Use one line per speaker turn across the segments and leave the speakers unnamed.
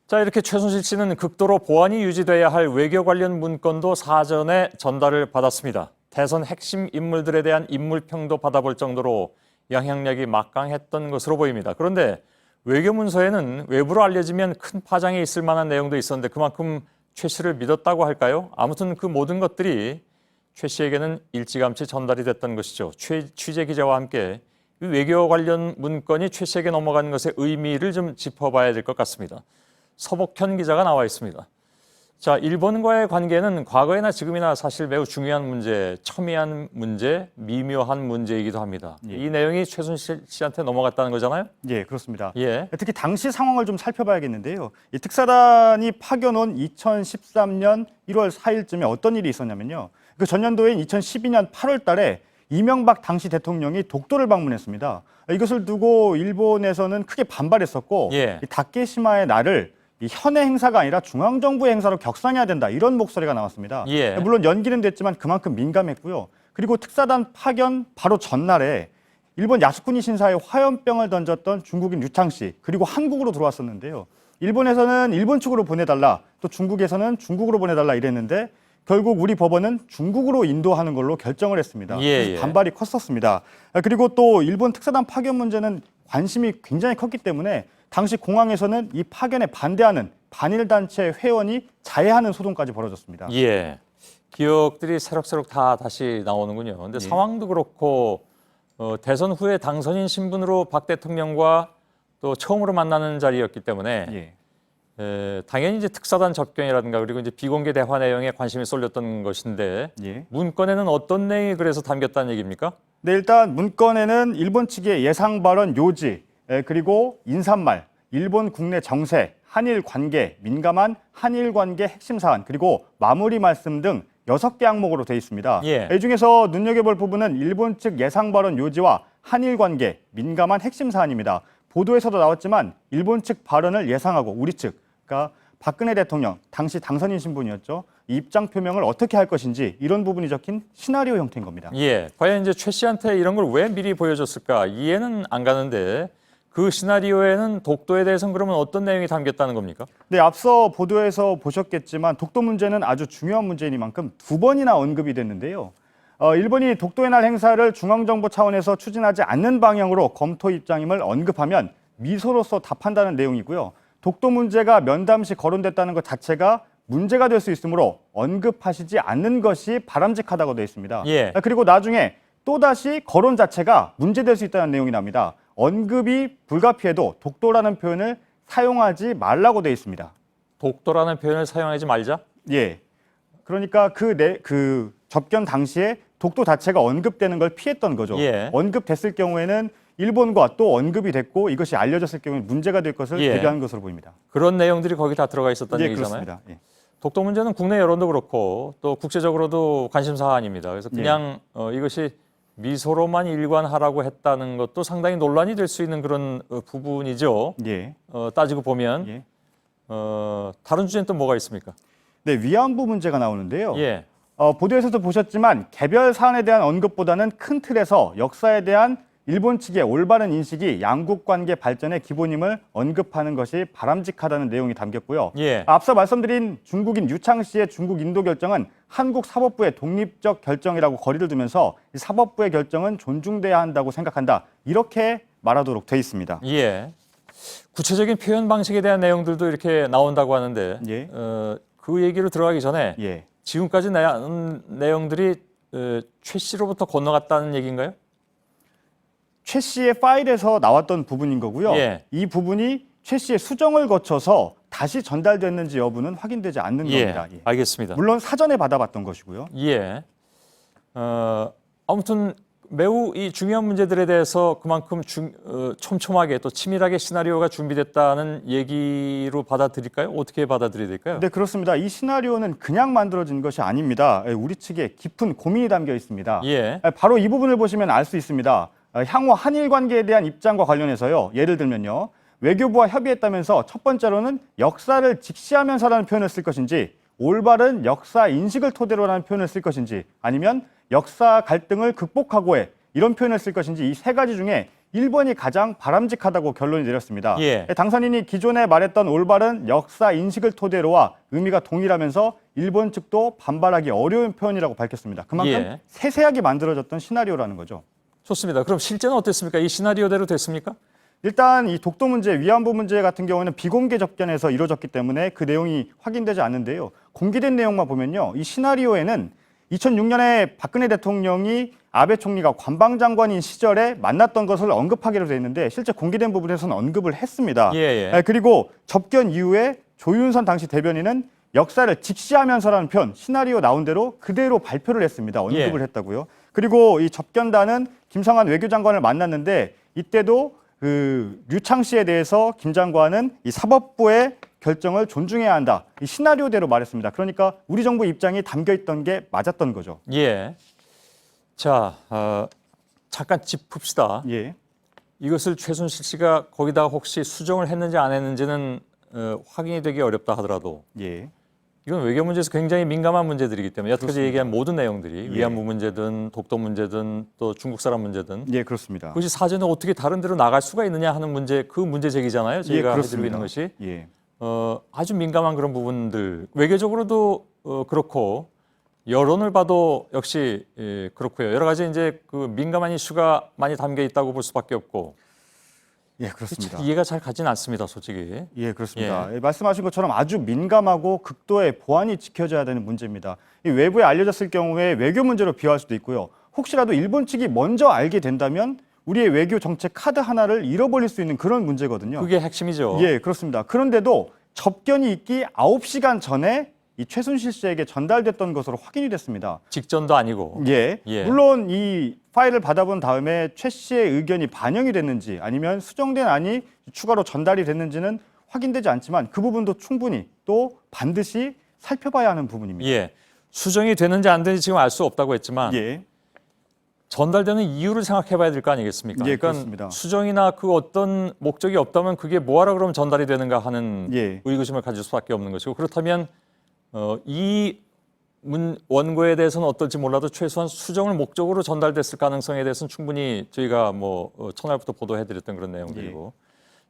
자, 이렇게 최순실 씨는 극도로 보안이 유지돼야 할 외교 관련 문건도 사전에 전달을 받았습니다. 대선 핵심 인물들에 대한 인물평도 받아볼 정도로 영향력이 막강했던 것으로 보입니다. 그런데 외교문서에는 외부로 알려지면 큰 파장이 있을 만한 내용도 있었는데 그만큼 최 씨를 믿었다고 할까요? 아무튼 그 모든 것들이 최 씨에게는 일찌감치 전달이 됐던 것이죠. 취재 기자와 함께 이 외교 관련 문건이 최 씨에게 넘어간 것의 의미를 좀 짚어봐야 될 것 같습니다. 서복현 기자가 나와 있습니다. 자, 일본과의 관계는 과거에나 지금이나 사실 매우 중요한 문제, 첨예한 문제, 미묘한 문제이기도 합니다.
예.
이 내용이 최순실 씨한테 넘어갔다는 거잖아요?
예, 그렇습니다.
예.
특히 당시 상황을 좀 살펴봐야겠는데요. 이 특사단이 파견 온 2013년 1월 4일쯤에 어떤 일이 있었냐면요. 그 전년도인 2012년 8월 달에 이명박 당시 대통령이 독도를 방문했습니다. 이것을 두고 일본에서는 크게 반발했었고
예.
이 다케시마의 날을 이 현해 행사가 아니라 중앙정부의 행사로 격상해야 된다 이런 목소리가 나왔습니다.
예.
물론 연기는 됐지만 그만큼 민감했고요. 그리고 특사단 파견 바로 전날에 일본 야스쿠니 신사에 화염병을 던졌던 중국인 류창씨 그리고 한국으로 들어왔었는데요. 일본에서는 일본 측으로 보내달라 또 중국에서는 중국으로 보내달라 이랬는데 결국 우리 법원은 중국으로 인도하는 걸로 결정을 했습니다.
예.
반발이 컸었습니다. 그리고 또 일본 특사단 파견 문제는 관심이 굉장히 컸기 때문에 당시 공항에서는 이 파견에 반대하는 반일단체 회원이 자해하는 소송까지 벌어졌습니다.
예. 기억들이 새록새록 다 다시 나오는군요. 근데 상황도 그렇고 대선 후에 당선인 신분으로 박 대통령과 또 처음으로 만나는 자리였기 때문에 당연히 이제 특사단 접견이라든가 그리고 이제 비공개 대화 내용에 관심이 쏠렸던 것인데 문건에는 어떤 내용이 그래서 담겼다는 얘기입니까?
네, 일단 문건에는 일본 측의 예상 발언 요지 그리고 인사말, 일본 국내 정세, 한일 관계, 민감한 한일 관계 핵심 사안 그리고 마무리 말씀 등 6개 항목으로 되어 있습니다. 이 중에서 눈여겨볼 부분은 일본 측 예상 발언 요지와 한일 관계, 민감한 핵심 사안입니다. 보도에서도 나왔지만 일본 측 발언을 예상하고 우리 측, 그러니까 박근혜 대통령, 당시 당선인 신분이었죠. 입장 표명을 어떻게 할 것인지 이런 부분이 적힌 시나리오 형태인 겁니다.
예, 과연 이제 최 씨한테 이런 걸 왜 미리 보여줬을까 이해는 안 가는데 그 시나리오에는 독도에 대해서는 그러면 어떤 내용이 담겼다는 겁니까?
네, 앞서 보도에서 보셨겠지만 독도 문제는 아주 중요한 문제이니만큼 2번이나 언급이 됐는데요. 일본이 독도의 날 행사를 중앙정부 차원에서 추진하지 않는 방향으로 검토 입장임을 언급하면 미소로서 답한다는 내용이고요. 독도 문제가 면담 시 거론됐다는 것 자체가 문제가 될 수 있으므로 언급하시지 않는 것이 바람직하다고 되어 있습니다. 그리고 나중에 또다시 거론 자체가 문제될 수 있다는 내용이 납니다. 언급이 불가피해도 독도라는 표현을 사용하지 말라고 되어 있습니다.
독도라는 표현을 사용하지 말자?
예. 그러니까 그 접견 당시에 독도 자체가 언급되는 걸 피했던 거죠. 언급됐을 경우에는 일본과 또 언급이 됐고 이것이 알려졌을 경우에 문제가 될 것을 대비하는 것으로 보입니다.
그런 내용들이 거기 다 들어가 있었다는 얘기잖아요.
그렇습니다.
독도 문제는 국내 여론도 그렇고 또 국제적으로도 관심 사안입니다. 그래서 그냥 이것이 미소로만 일관하라고 했다는 것도 상당히 논란이 될 수 있는 그런 부분이죠. 따지고 보면 다른 주제는 또 뭐가 있습니까?
네, 위안부 문제가 나오는데요. 보도에서도 보셨지만 개별 사안에 대한 언급보다는 큰 틀에서 역사에 대한 일본 측의 올바른 인식이 양국 관계 발전의 기본임을 언급하는 것이 바람직하다는 내용이 담겼고요. 앞서 말씀드린 중국인 류창씨의 중국 인도 결정은 한국 사법부의 독립적 결정이라고 거리를 두면서 이 사법부의 결정은 존중돼야 한다고 생각한다. 이렇게 말하도록 돼 있습니다.
구체적인 표현 방식에 대한 내용들도 이렇게 나온다고 하는데 그 얘기로 들어가기 전에 지금까지 내용들이 최 씨로부터 건너갔다는 얘기인가요?
최 씨의 파일에서 나왔던 부분인 거고요. 이 부분이 최 씨의 수정을 거쳐서 다시 전달됐는지 여부는 확인되지 않는 겁니다.
알겠습니다.
물론 사전에 받아봤던 것이고요.
아무튼 매우 이 중요한 문제들에 대해서 그만큼 촘촘하게 또 치밀하게 시나리오가 준비됐다는 얘기로 받아들일까요? 어떻게 받아들여야 될까요?
네, 그렇습니다. 이 시나리오는 그냥 만들어진 것이 아닙니다. 우리 측에 깊은 고민이 담겨 있습니다. 바로 이 부분을 보시면 알 수 있습니다. 향후 한일 관계에 대한 입장과 관련해서요. 예를 들면요. 외교부와 협의했다면서 첫 번째로는 역사를 직시하면서라는 표현을 쓸 것인지 올바른 역사 인식을 토대로라는 표현을 쓸 것인지 아니면 역사 갈등을 극복하고의 이런 표현을 쓸 것인지 이 세 가지 중에 1번이 가장 바람직하다고 결론이 내렸습니다.
예.
당선인이 기존에 말했던 올바른 역사 인식을 토대로와 의미가 동일하면서 일본 측도 반발하기 어려운 표현이라고 밝혔습니다. 그만큼
예.
세세하게 만들어졌던 시나리오라는 거죠.
좋습니다. 그럼 실제는 어땠습니까? 이 시나리오대로 됐습니까?
일단 이 독도 문제, 위안부 문제 같은 경우는 비공개 접견에서 이루어졌기 때문에 그 내용이 확인되지 않는데요. 공개된 내용만 보면요. 이 시나리오에는 2006년에 박근혜 대통령이 아베 총리가 관방장관인 시절에 만났던 것을 언급하기로 돼 있는데 실제 공개된 부분에서는 언급을 했습니다.
예.
그리고 접견 이후에 조윤선 당시 대변인은 역사를 직시하면서라는 표현, 시나리오 나온 대로 그대로 발표를 했습니다. 언급을
예.
했다고요. 그리고 이 접견단은 김성한 외교장관을 만났는데 이때도 그 류창 씨에 대해서 김 장관은 이 사법부의 결정을 존중해야 한다. 이 시나리오대로 말했습니다. 그러니까 우리 정부 입장이 담겨 있던 게 맞았던 거죠.
예. 자, 잠깐 짚읍시다.
예.
이것을 최순실 씨가 거기다 혹시 수정을 했는지 안 했는지는 확인이 되기 어렵다 하더라도
예.
이건 외교 문제에서 굉장히 민감한 문제들이기 때문에 여태까지
그렇습니다.
얘기한 모든 내용들이
예.
위안부 문제든 독도 문제든 또 중국 사람 문제든
예, 그렇습니다.
그것이 사전에 어떻게 다른 데로 나갈 수가 있느냐 하는 문제, 그 문제 제기잖아요. 저희가 해드리고 있는 것이
예.
아주 민감한 그런 부분들 외교적으로도 그렇고 여론을 봐도 역시 그렇고요. 여러 가지 이제 그 민감한 이슈가 많이 담겨 있다고 볼 수밖에 없고
예, 그렇습니다.
이해가 잘 가진 않습니다, 솔직히.
예, 그렇습니다. 말씀하신 것처럼 아주 민감하고 극도의 보안이 지켜져야 되는 문제입니다. 이 외부에 알려졌을 경우에 외교 문제로 비화할 수도 있고요. 혹시라도 일본 측이 먼저 알게 된다면 우리의 외교 정책 카드 하나를 잃어버릴 수 있는 그런 문제거든요.
그게 핵심이죠.
예, 그렇습니다. 그런데도 접견이 있기 9시간 전에 이 최순실 씨에게 전달됐던 것으로 확인이 됐습니다.
직전도 아니고.
예.
예.
물론 이 파일을 받아본 다음에 최 씨의 의견이 반영이 됐는지 아니면 수정된 안이 추가로 전달이 됐는지는 확인되지 않지만 그 부분도 충분히 또 반드시 살펴봐야 하는 부분입니다.
예. 수정이 되는지 안 되는지 지금 알 수 없다고 했지만
예.
전달되는 이유를 생각해 봐야 될 거 아니겠습니까?
예,
그러니까
그렇습니다.
수정이나 그 어떤 목적이 없다면 그게 뭐하러 그럼 전달이 되는가 하는
예.
의구심을 가질 수밖에 없는 것이고 그렇다면 이 원고에 대해서는 어떨지 몰라도 최소한 수정을 목적으로 전달됐을 가능성에 대해서는 충분히 저희가 첫날부터 보도해드렸던 그런 내용들이고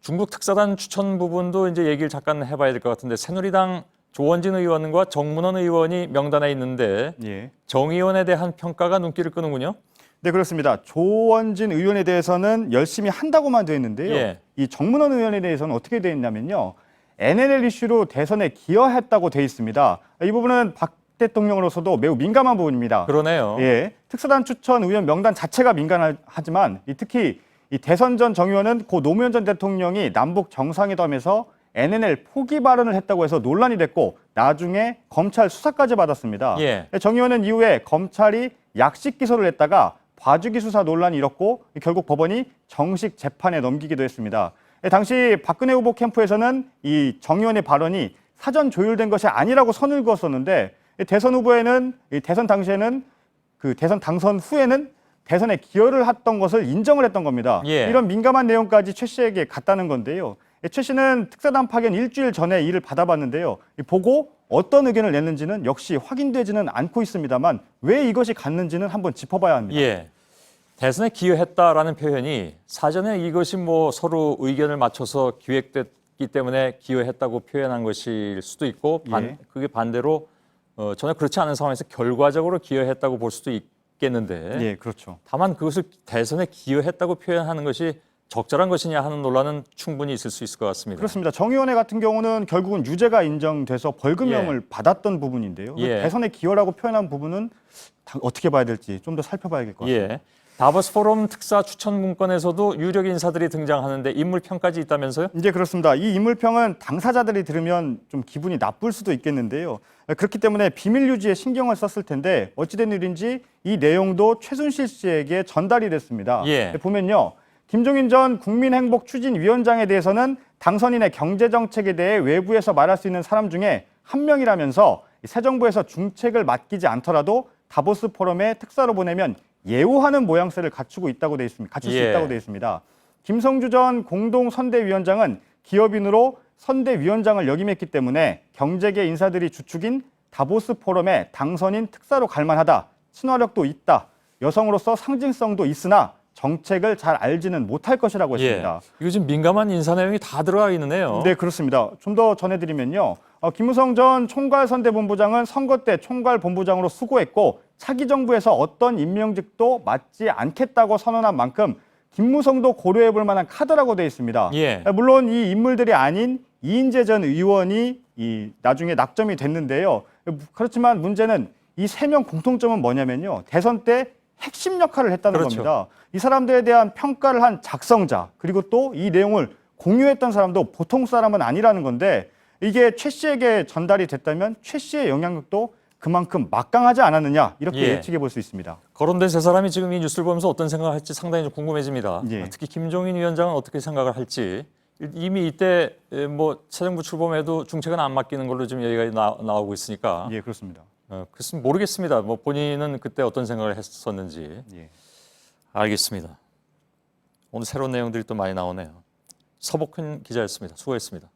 중국 특사단 추천 부분도 이제 얘기를 잠깐 해봐야 될 것 같은데 새누리당 조원진 의원과 정문원 의원이 명단에 있는데
예.
정 의원에 대한 평가가 눈길을 끄는군요.
네, 그렇습니다. 조원진 의원에 대해서는 열심히 한다고만 되어 있는데요.
예.
이 정문원 의원에 대해서는 어떻게 되어 있냐면요. NLL 이슈로 대선에 기여했다고 되어 있습니다. 이 부분은 박 대통령으로서도 매우 민감한 부분입니다.
그러네요.
예, 특사단 추천 의원 명단 자체가 민감하지만 특히 이 대선 전 정 의원은 고 노무현 전 대통령이 남북 정상회담에서 NLL 포기 발언을 했다고 해서 논란이 됐고 나중에 검찰 수사까지 받았습니다.
예.
정 의원은 이후에 검찰이 약식 기소를 했다가 봐주기 수사 논란이 일었고 결국 법원이 정식 재판에 넘기기도 했습니다. 당시 박근혜 후보 캠프에서는 이 정 의원의 발언이 사전 조율된 것이 아니라고 선을 그었었는데 대선 후보에는 대선 당시에는 그 대선 당선 후에는 대선에 기여를 했던 것을 인정을 했던 겁니다.
예.
이런 민감한 내용까지 최 씨에게 갔다는 건데요. 최 씨는 특사단 파견 일주일 전에 이를 받아봤는데요. 보고 어떤 의견을 냈는지는 역시 확인되지는 않고 있습니다만 왜 이것이 갔는지는 한번 짚어봐야 합니다.
예. 대선에 기여했다라는 표현이 사전에 이것이 서로 의견을 맞춰서 기획됐기 때문에 기여했다고 표현한 것일 수도 있고
예.
그게 반대로 전혀 그렇지 않은 상황에서 결과적으로 기여했다고 볼 수도 있겠는데
예, 그렇죠.
다만 그것을 대선에 기여했다고 표현하는 것이 적절한 것이냐 하는 논란은 충분히 있을 수 있을 것 같습니다.
그렇습니다. 정 의원회 같은 경우는 결국은 유죄가 인정돼서 벌금형을 받았던 부분인데요.
예.
대선에 기여라고 표현한 부분은 어떻게 봐야 될지 좀 더 살펴봐야 될 것 같습니다.
예. 다보스 포럼 특사 추천 문건에서도 유력 인사들이 등장하는데 인물평까지 있다면서요?
이제 그렇습니다. 이 인물평은 당사자들이 들으면 좀 기분이 나쁠 수도 있겠는데요. 그렇기 때문에 비밀 유지에 신경을 썼을 텐데 어찌된 일인지 이 내용도 최순실 씨에게 전달이 됐습니다.
예.
보면요. 김종인 전 국민행복추진위원장에 대해서는 당선인의 경제정책에 대해 외부에서 말할 수 있는 사람 중에 한 명이라면서 새 정부에서 중책을 맡기지 않더라도 다보스 포럼에 특사로 보내면 예우하는 모양새를 갖추고 있다고 돼 있습니다. 갖출 수
예.
있다고 돼 있습니다. 김성주 전 공동선대위원장은 기업인으로 선대위원장을 역임했기 때문에 경제계 인사들이 주축인 다보스 포럼에 당선인 특사로 갈 만하다. 친화력도 있다. 여성으로서 상징성도 있으나 정책을 잘 알지는 못할 것이라고 했습니다.
이거 지금 민감한 인사 내용이 다 들어가 있네요.
네, 그렇습니다. 좀 더 전해드리면요. 김무성 전 총괄선대본부장은 선거 때 총괄본부장으로 수고했고 차기 정부에서 어떤 임명직도 맡지 않겠다고 선언한 만큼 김무성도 고려해볼 만한 카드라고 돼 있습니다. 물론 이 인물들이 아닌 이인재 전 의원이 나중에 낙점이 됐는데요. 그렇지만 문제는 이 세 명 공통점은 뭐냐면요. 대선 때 핵심 역할을 했다는 겁니다. 이 사람들에 대한 평가를 한 작성자, 그리고 또 이 내용을 공유했던 사람도 보통 사람은 아니라는 건데 이게 최 씨에게 전달이 됐다면 최 씨의 영향력도 그만큼 막강하지 않았느냐 이렇게 예측해 볼 수 있습니다.
거론된 세 사람이 지금 이 뉴스를 보면서 어떤 생각을 할지 상당히 좀 궁금해집니다. 특히 김종인 위원장은 어떻게 생각을 할지. 이미 이때 뭐 새 정부 출범해도 중책은 안 맡기는 걸로 지금 얘기가 나오고 있으니까.
예, 그렇습니다.
글쎄 모르겠습니다. 뭐 본인은 그때 어떤 생각을 했었는지. 알겠습니다. 오늘 새로운 내용들이 또 많이 나오네요. 서복훈 기자였습니다. 수고했습니다.